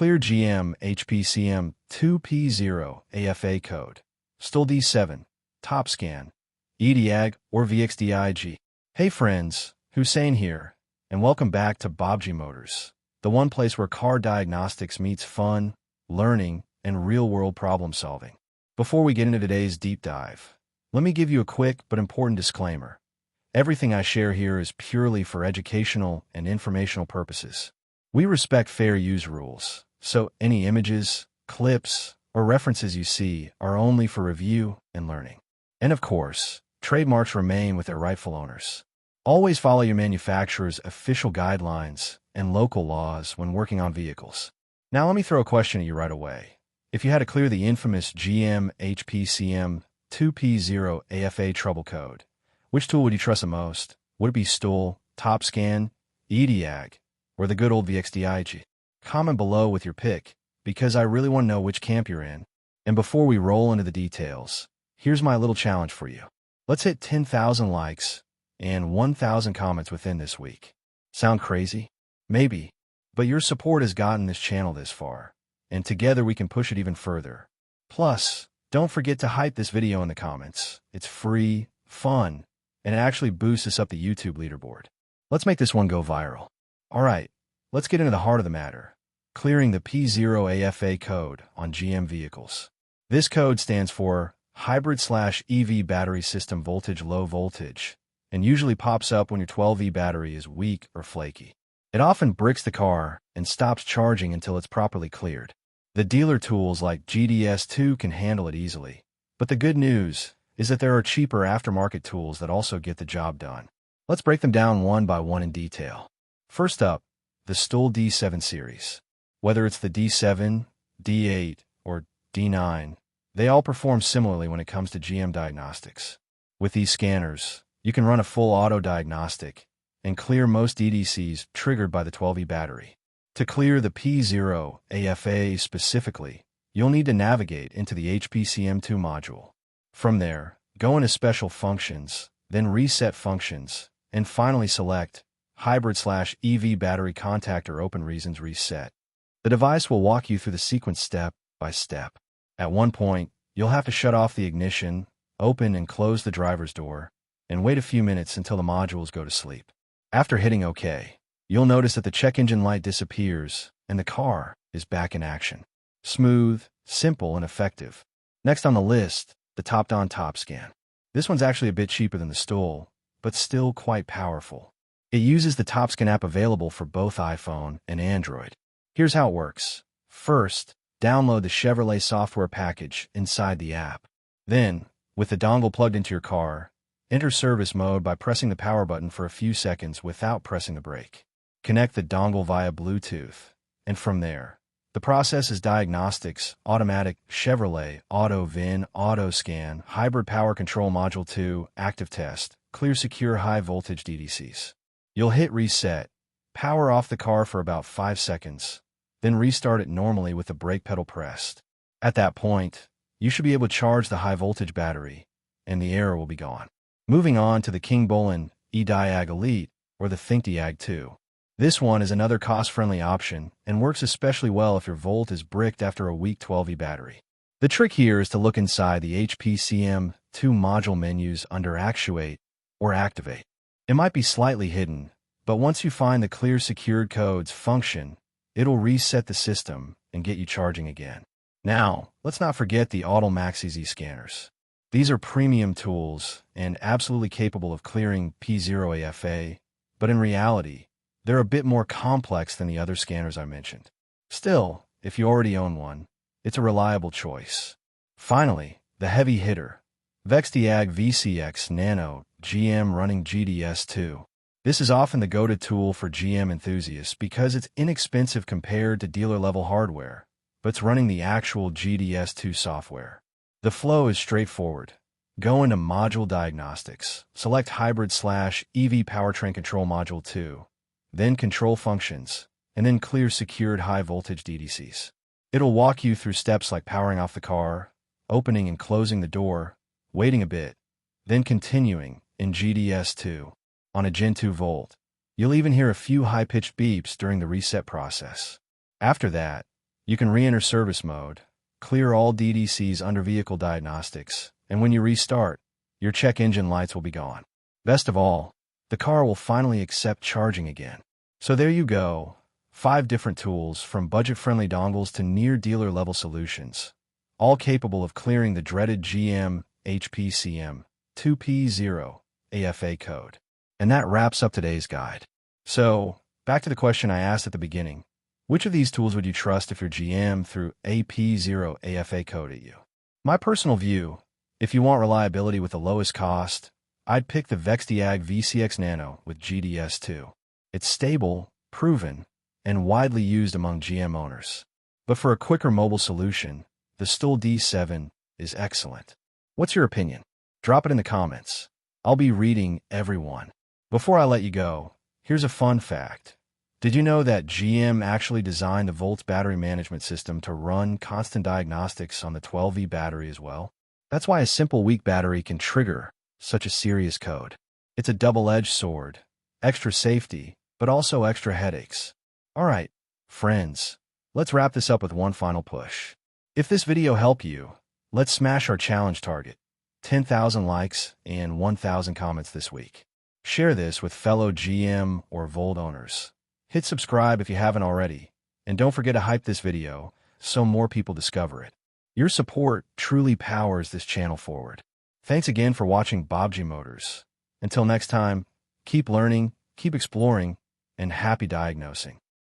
clear GM HPCM2 P0AFA code, Xtool D7, Topscan, Diag, or VXDIAG. Hey friends, Hussein here, and welcome back to Baabji Motors, the one place where car diagnostics meets fun, learning, and real-world problem solving. Before we get into today's deep dive, let me give you a quick but important disclaimer. Everything I share here is purely for educational and informational purposes. We respect fair use rules, so any images, clips, or references you see are only for review and learning. And of course, trademarks remain with their rightful owners. Always follow your manufacturer's official guidelines and local laws when working on vehicles. Now let me throw a question at you right away. If you had to clear the infamous GM HPCM2 P0AFA trouble code, which tool would you trust the most? Would it be Xtool, Topscan, Diag, or the good old VXDIAG? Comment below with your pick, because I really want to know which camp you're in. And before we roll into the details, here's my little challenge for you. Let's hit 10,000 likes and 1,000 comments within this week. Sound crazy? Maybe, but your support has gotten this channel this far, and together we can push it even further. Plus, don't forget to hype this video in the comments. It's free, fun, and it actually boosts us up the YouTube leaderboard. Let's make this one go viral. Alright, let's get into the heart of the matter. Clearing the P0AFA code on GM vehicles. This code stands for Hybrid/EV Battery System Voltage Low Voltage, and usually pops up when your 12V battery is weak or flaky. It often bricks the car and stops charging until it's properly cleared. The dealer tools like GDS2 can handle it easily, but the good news is that there are cheaper aftermarket tools that also get the job done. Let's break them down one by one in detail. First up, the Xtool D7 series. Whether it's the D7, D8, or D9, they all perform similarly when it comes to GM diagnostics. With these scanners, you can run a full auto diagnostic and clear most DDCs triggered by the 12V battery. To clear the P0AFA specifically, you'll need to navigate into the HPCM2 module. From there, go into Special Functions, then Reset Functions, and finally select Hybrid/EV Battery Contactor Open Reasons Reset. The device will walk you through the sequence step by step. At one point, you'll have to shut off the ignition, open and close the driver's door, and wait a few minutes until the modules go to sleep. After hitting OK, you'll notice that the check engine light disappears and the car is back in action. Smooth, simple, and effective. Next on the list, the Topdon Topscan. This one's actually a bit cheaper than the Xtool, but still quite powerful. It uses the Topscan app available for both iPhone and Android. Here's how it works. First, download the Chevrolet software package inside the app. Then, with the dongle plugged into your car, enter service mode by pressing the power button for a few seconds without pressing the brake. Connect the dongle via Bluetooth, and from there, the process is Diagnostics, Automatic, Chevrolet, Auto VIN, Auto Scan, Hybrid Power Control Module 2, Active Test, Clear Secure High Voltage DDCs. You'll hit Reset, power off the car for about 5 seconds, then restart it normally with the brake pedal pressed. At that point, you should be able to charge the high voltage battery, and the error will be gone. Moving on to the KingBolen Ediag Elite, or the Thinkdiag 2. This one is another cost-friendly option and works especially well if your Volt is bricked after a weak 12V battery. The trick here is to look inside the HPCM2 module menus under Actuate or Activate. It might be slightly hidden, but once you find the Clear Secured Codes function, it'll reset the system and get you charging again. Now, let's not forget the Autel MaxiSys scanners. These are premium tools and absolutely capable of clearing P0AFA, but in reality, they're a bit more complex than the other scanners I mentioned. Still, if you already own one, it's a reliable choice. Finally, the heavy hitter, VXDIAG VCX NANO GM running GDS2. This is often the go-to tool for GM enthusiasts because it's inexpensive compared to dealer-level hardware, but it's running the actual GDS2 software. The flow is straightforward. Go into Module Diagnostics, select Hybrid/EV Powertrain Control Module 2, then Control Functions, and then Clear Secured High Voltage DDCs. It'll walk you through steps like powering off the car, opening and closing the door, waiting a bit, then continuing in GDS2 on a Gen 2 Volt. You'll even hear a few high-pitched beeps during the reset process. After that, You can re-enter service mode, clear all DDCs under vehicle diagnostics, and when you restart, your check engine lights will be gone. Best of all, the car will finally accept charging again. So there you go, 5 different tools from budget-friendly dongles to near dealer-level solutions, all capable of clearing the dreaded GM HPCM2 P0AFA code. And that wraps up today's guide. So, back to the question I asked at the beginning. Which of these tools would you trust if your GM threw a P0AFA code at you? My personal view, if you want reliability with the lowest cost, I'd pick the VXDIAG VCX NANO with GDS2. It's stable, proven, and widely used among GM owners. But for a quicker mobile solution, the Xtool D7 is excellent. What's your opinion? Drop it in the comments. I'll be reading every one. Before I let you go, here's a fun fact. Did you know that GM actually designed the Volt battery management system to run constant diagnostics on the 12V battery as well? That's why a simple weak battery can trigger such a serious code. It's a double-edged sword. Extra safety, but also extra headaches. Alright, friends, let's wrap this up with one final push. If this video helped you, let's smash our challenge target. 10,000 likes and 1,000 comments this week. Share this with fellow GM or Volt owners. Hit subscribe if you haven't already, and don't forget to hype this video so more people discover it. Your support truly powers this channel forward. Thanks again for watching Baabji Motors. Until next time, keep learning, keep exploring, and happy diagnosing.